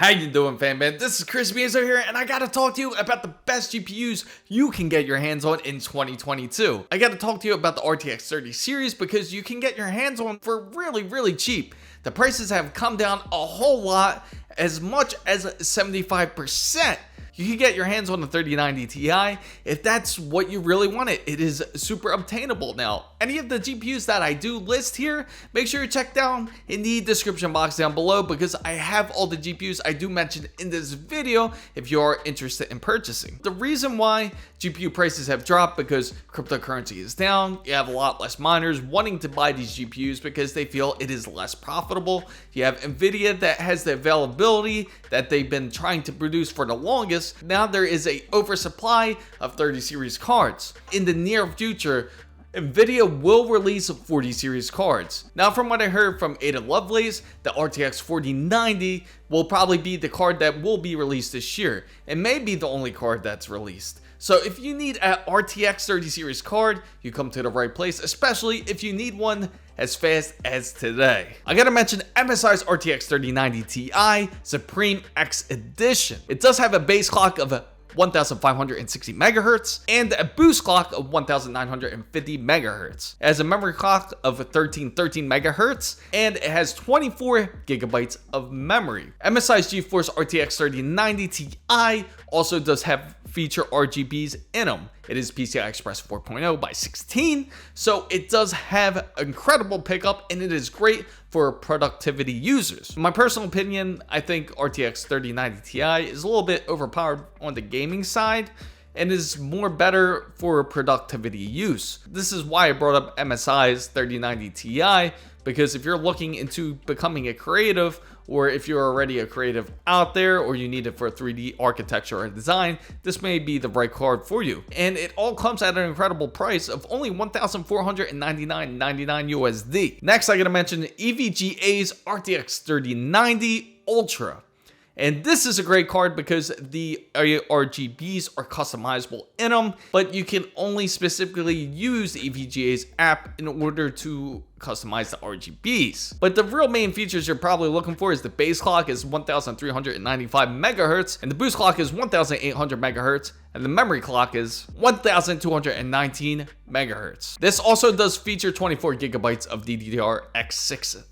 How you doing, fan man? This is Chris Mieso here, and I gotta talk to you about the best GPUs you can get your hands on in 2022. I gotta talk to you about the RTX 30 series because you can get your hands on for really cheap. The prices have come down a whole lot, as much as 75%. You can get your hands on the 3090 Ti if that's what you really wanted. It is super obtainable now. Any of the GPUs that I do list here, make sure you check down in the description box down below because I have all the GPUs I do mention in this video if you are interested in purchasing. The reason why GPU prices have dropped because cryptocurrency is down. You have a lot less miners wanting to buy these GPUs because they feel it is less profitable. You have NVIDIA that has the availability that they've been trying to produce for the longest. Now there is a oversupply of 30 series cards. In the near future, NVIDIA will release 40 series cards. Now, from what I heard from Ada Lovelace, the RTX 4090 will probably be the card that will be released this year. It may be the only card that's released. So if you need an RTX 30 series card, you come to the right place, especially if you need one as fast as today. I gotta mention MSI's RTX 3090 Ti XTREME X Edition. It does have a base clock of 1560 megahertz and a boost clock of 1950 megahertz. It has a memory clock of 1313 megahertz and it has 24 gigabytes of memory. MSI's GeForce RTX 3090 Ti also does have feature RGBs in them. It is PCI Express 4.0 by 16, so it does have incredible pickup and it is great for productivity users. In my personal opinion, I think RTX 3090 Ti is a little bit overpowered on the gaming side and is more better for productivity use. This is why I brought up MSI's 3090 Ti, because if you're looking into becoming a creative, or if you're already a creative out there, or you need it for 3D architecture or design, this may be the right card for you. And it all comes at an incredible price of only $1,499.99 USD. Next, I gotta mention EVGA's RTX 3090 Ultra. And this is a great card because the RGBs are customizable in them, but you can only specifically use the EVGA's app in order to customize the RGBs. But the real main features you're probably looking for is the base clock is 1395 megahertz, and the boost clock is 1800 megahertz, and the memory clock is 1219 megahertz. This also does feature 24 gigabytes of DDR6X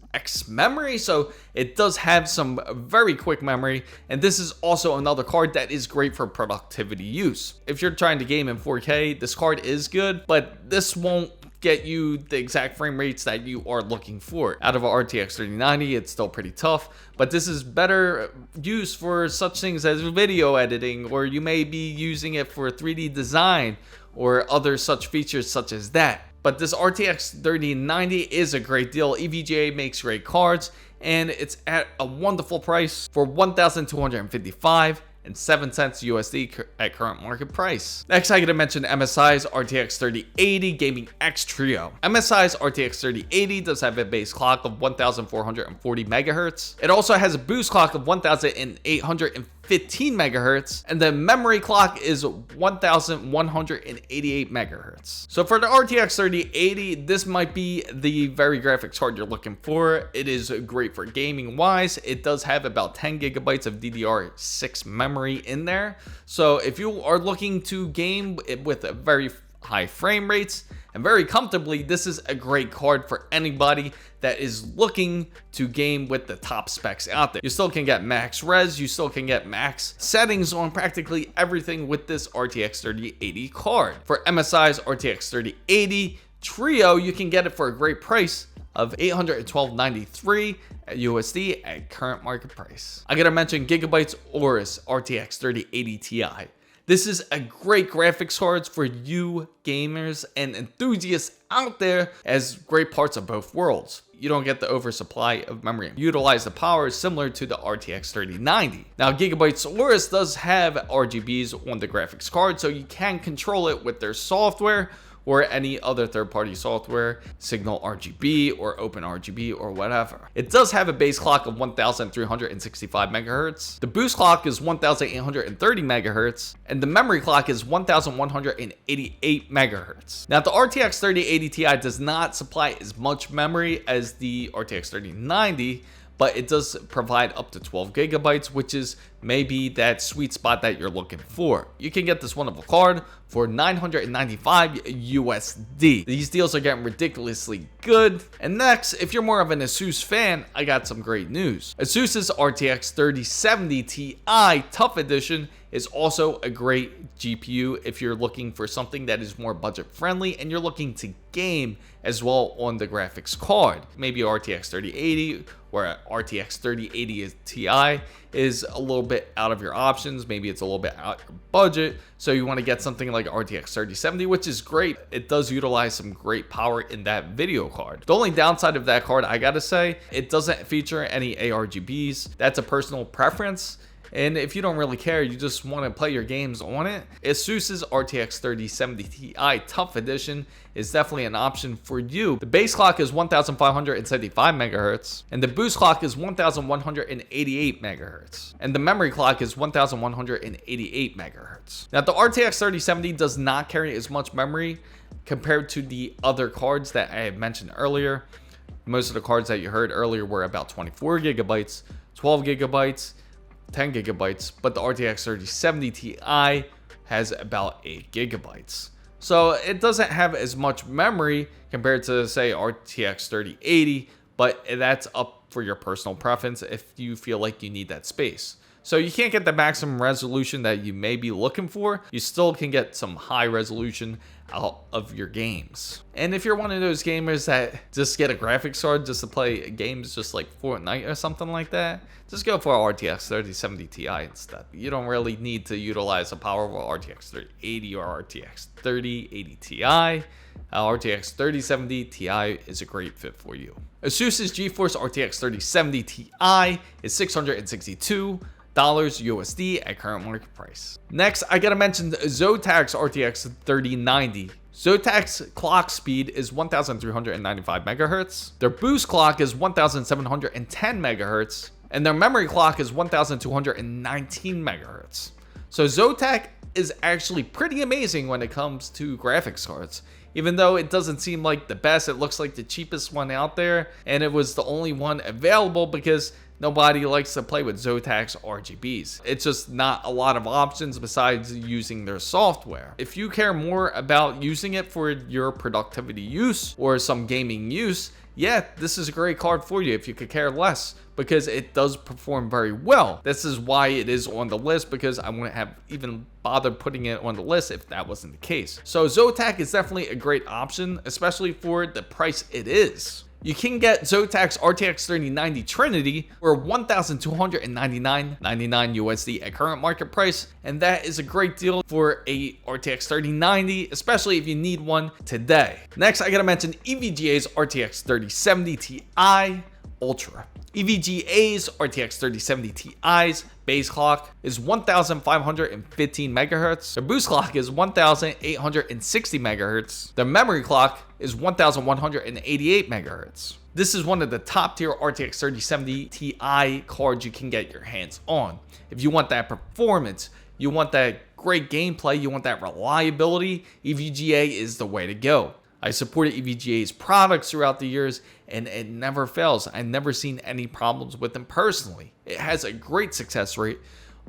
memory, so it does have some very quick memory, and this is also another card that is great for productivity use. If you're trying to game in 4K, this card is good, but this won't get you the exact frame rates that you are looking for. Out of a RTX 3090, it's still pretty tough, but this is better use for such things as video editing, or you may be using it for 3D design or other such features such as that. But this RTX 3090 is a great deal. EVGA makes great cards, and it's at a wonderful price for $1,255.07 USD at current market price. Next, I gotta mention MSI's RTX 3080 Gaming X Trio. MSI's RTX 3080 does have a base clock of 1440 megahertz. It also has a boost clock of 1815 megahertz, and the memory clock is 1188 megahertz. So for the RTX 3080, this might be the very graphics card you're looking for. It is great for gaming wise. It does have about 10 gigabytes of DDR6 memory in there. So if you are looking to game with a very high frame rates and very comfortably, this is a great card for anybody that is looking to game with the top specs out there. You still can get max res, you still can get max settings on practically everything with this RTX 3080 card. For MSI's RTX 3080 Trio, you can get it for a great price of $812.93 USD at current market price. I gotta mention Gigabyte Aorus RTX 3080 Ti. This is a great graphics card for you gamers and enthusiasts out there, as great parts of both worlds. You don't get the oversupply of memory. Utilize the power similar to the RTX 3090. Now, Gigabyte Aorus does have RGBs on the graphics card, so you can control it with their software or any other third-party software, Signal RGB or Open RGB or whatever. It does have a base clock of 1365 megahertz. The boost clock is 1830 megahertz, and the memory clock is 1188 megahertz. Now, the RTX 3080 Ti does not supply as much memory as the RTX 3090, but it does provide up to 12 gigabytes, which is maybe that sweet spot that you're looking for. You can get this wonderful card for $995 USD. These deals are getting ridiculously good. And next, if you're more of an ASUS fan, I got some great news. ASUS's RTX 3070 Ti TUF Edition is also a great GPU if you're looking for something that is more budget friendly and you're looking to game as well on the graphics card. Maybe RTX 3080 or RTX 3080 Ti is a little bit out of your options. Maybe it's a little bit out your budget. So you want to get something like RTX 3070, which is great. It does utilize some great power in that video card. The only downside of that card, I gotta say, it doesn't feature any ARGBs. That's a personal preference. And if you don't really care, you just want to play your games on it, ASUS's RTX 3070 Ti TUF Edition is definitely an option for you. The base clock is 1575 megahertz, and the boost clock is 1188 megahertz, and the memory clock is 1188 megahertz. Now, the RTX 3070 does not carry as much memory compared to the other cards that I had mentioned earlier. Most of the cards that you heard earlier were about 24 gigabytes, 12 gigabytes, 10 gigabytes, but the RTX 3070 Ti has about 8 gigabytes. So it doesn't have as much memory compared to, say, RTX 3080, but that's up for your personal preference if you feel like you need that space. So you can't get the maximum resolution that you may be looking for. You still can get some high resolution out of your games. And if you're one of those gamers that just get a graphics card just to play games just like Fortnite or something like that, just go for a RTX 3070 Ti instead. You don't really need to utilize the power of a RTX 3080 or RTX 3080 Ti. RTX 3070 Ti is a great fit for you. ASUS's GeForce RTX 3070 Ti is $662 USD at current market price. Next, I gotta mention Zotac's RTX 3090. Zotac's clock speed is 1395 megahertz. Their boost clock is 1710 megahertz, and their memory clock is 1219 megahertz. So Zotac is actually pretty amazing when it comes to graphics cards. Even though it doesn't seem like the best, it looks like the cheapest one out there, and it was the only one available because nobody likes to play with Zotac's RGBs. It's just not a lot of options besides using their software. If you care more about using it for your productivity use or some gaming use, yeah, this is a great card for you if you could care less, because it does perform very well. This is why it is on the list, because I wouldn't have even bothered putting it on the list if that wasn't the case. So Zotac is definitely a great option, especially for the price it is. You can get Zotac's RTX 3090 Trinity for $1,299.99 USD at current market price, and that is a great deal for a RTX 3090, especially if you need one today. Next, I gotta mention EVGA's RTX 3070 Ti Ultra. EVGA's RTX 3070 Ti's base clock is 1515 megahertz. Their boost clock is 1860 megahertz. Their memory clock is 1188 megahertz. This is one of the top tier RTX 3070 Ti cards you can get your hands on. If you want that performance, you want that great gameplay, you want that reliability, EVGA is the way to go. I supported EVGA's products throughout the years, and it never fails. I've never seen any problems with them personally. It has a great success rate.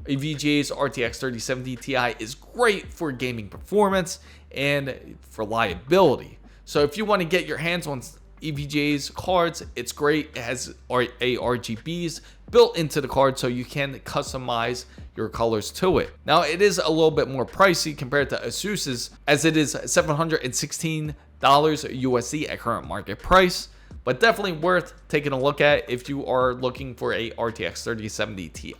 EVGA's RTX 3070 Ti is great for gaming performance and for reliability. So if you want to get your hands on EVGA's cards, it's great. It has ARGBs built into the card, so you can customize your colors to it. Now, it is a little bit more pricey compared to ASUS's, as it is $716 USD at current market price, but definitely worth taking a look at if you are looking for a RTX 3070 Ti.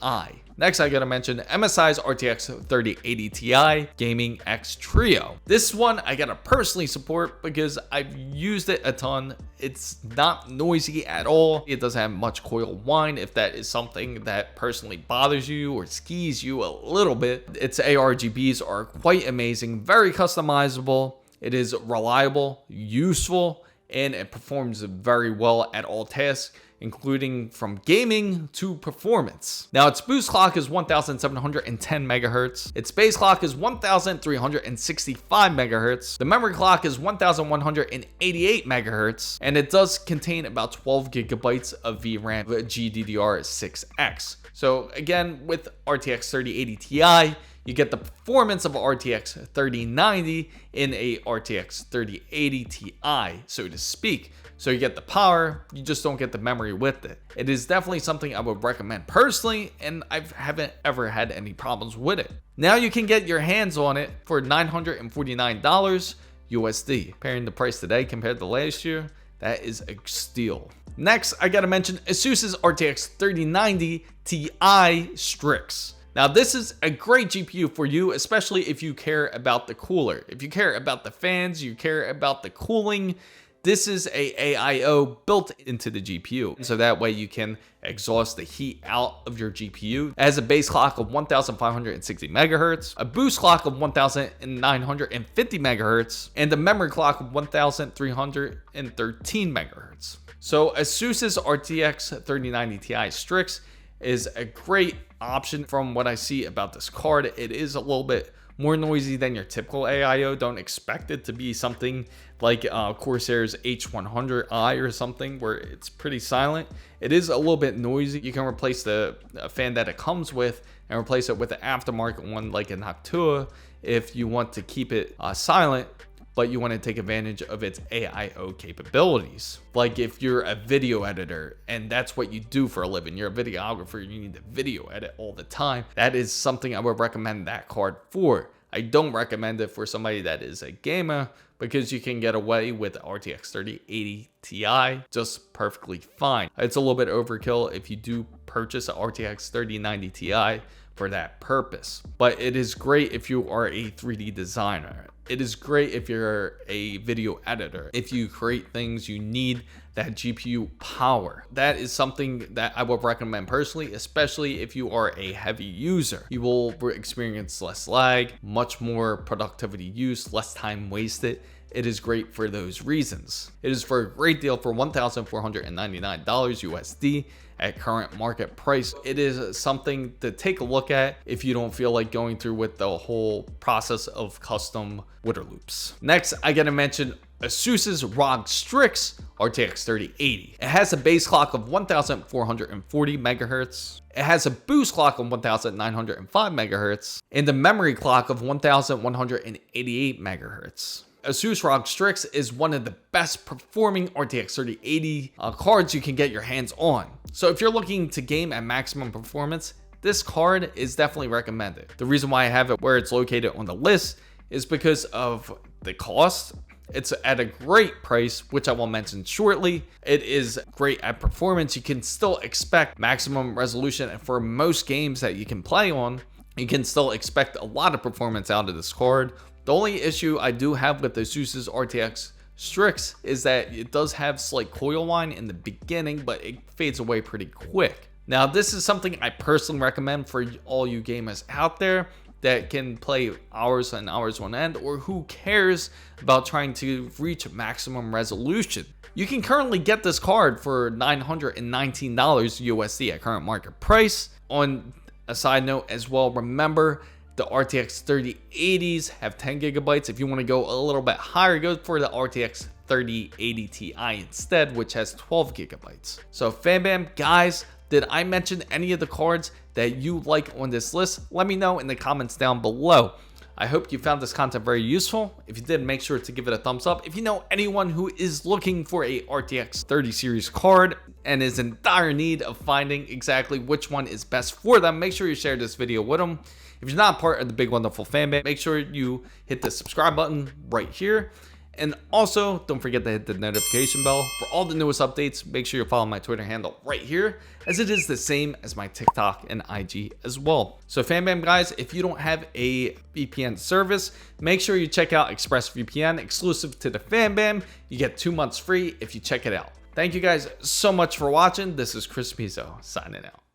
Next, I gotta mention MSI's RTX 3080 Ti Gaming X Trio. This one I gotta personally support because I've used it a ton. It's not noisy at all. It doesn't have much coil whine if that is something that personally bothers you or skews you a little bit. Its ARGBs are quite amazing, very customizable. It is reliable, useful, and it performs very well at all tasks. including from gaming to performance. Now, its boost clock is 1710 megahertz. Its base clock is 1365 megahertz. The memory clock is 1188 megahertz, and it does contain about 12 gigabytes of VRAM GDDR6X. So again, with RTX 3080 Ti, you get the performance of a RTX 3090 in a RTX 3080 Ti, so to speak. So you get the power, you just don't get the memory with it. It is definitely something I would recommend personally, and I haven't ever had any problems with it. Now you can get your hands on it for $949 USD. Comparing the price today compared to last year, that is a steal. Next, I gotta mention ASUS's RTX 3090 Ti Strix. Now, this is a great GPU for you, especially if you care about the cooler. If you care about the fans, you care about the cooling, this is a AIO built into the GPU. So that way you can exhaust the heat out of your GPU. It has a base clock of 1560 megahertz, a boost clock of 1950 megahertz, and a memory clock of 1313 megahertz. So ASUS's RTX 3090 Ti Strix is a great option from what I see about this card. It is a little bit more noisy than your typical AIO. Don't expect it to be something like Corsair's H100i or something where it's pretty silent. It is a little bit noisy. You can replace the fan that it comes with and replace it with an aftermarket one like an Noctua if you want to keep it silent, but you want to take advantage of its AIO capabilities. Like if you're a video editor and that's what you do for a living, you're a videographer, you need to video edit all the time, that is something I would recommend that card for. I don't recommend it for somebody that is a gamer because you can get away with the RTX 3080 Ti just perfectly fine. It's a little bit overkill if you do purchase an RTX 3090 Ti for that purpose, but it is great if you are a 3D designer. It is great if you're a video editor. If you create things, you need that GPU power. That is something that I would recommend personally, especially if you are a heavy user. You will experience less lag, much more productivity use, less time wasted. It is great for those reasons. It is for a great deal for $1,499 USD at current market price. It is something to take a look at if you don't feel like going through with the whole process of custom winter loops. Next, I gotta mention ASUS's ROG Strix RTX 3080. It has a base clock of 1440 megahertz. It has a boost clock of 1905 megahertz and a memory clock of 1188 megahertz. ASUS ROG Strix is one of the best performing RTX 3080 cards you can get your hands on. So if you're looking to game at maximum performance, this card is definitely recommended. The reason why I have it where it's located on the list is because of the cost. It's at a great price, which I will mention shortly. It is great at performance. You can still expect maximum resolution, and for most games that you can play on, you can still expect a lot of performance out of this card. The only issue I do have with the ASUS's RTX Strix is that it does have slight coil whine in the beginning, but it fades away pretty quick. Now, this is something I personally recommend for all you gamers out there that can play hours and hours on end, or who cares about trying to reach maximum resolution. You can currently get this card for $919 USD at current market price. On a side note as well, remember the RTX 3080s have 10 gigabytes. If you want to go a little bit higher, go for the RTX 3080 Ti instead, which has 12 gigabytes. So FanBam, guys, did I mention any of the cards that you like on this list? Let me know in the comments down below. I hope you found this content very useful. If you did, make sure to give it a thumbs up. If you know anyone who is looking for a RTX 30 series card and is in dire need of finding exactly which one is best for them, make sure you share this video with them. If you're not part of the big wonderful FanBam, make sure you hit the subscribe button right here. And also, don't forget to hit the notification bell for all the newest updates. Make sure you follow my Twitter handle right here, as it is the same as my TikTok and IG as well. So FanBam, guys, if you don't have a VPN service, make sure you check out ExpressVPN, exclusive to the FanBam. You get 2 months free if you check it out. Thank you guys so much for watching. This is Chris Mizo signing out.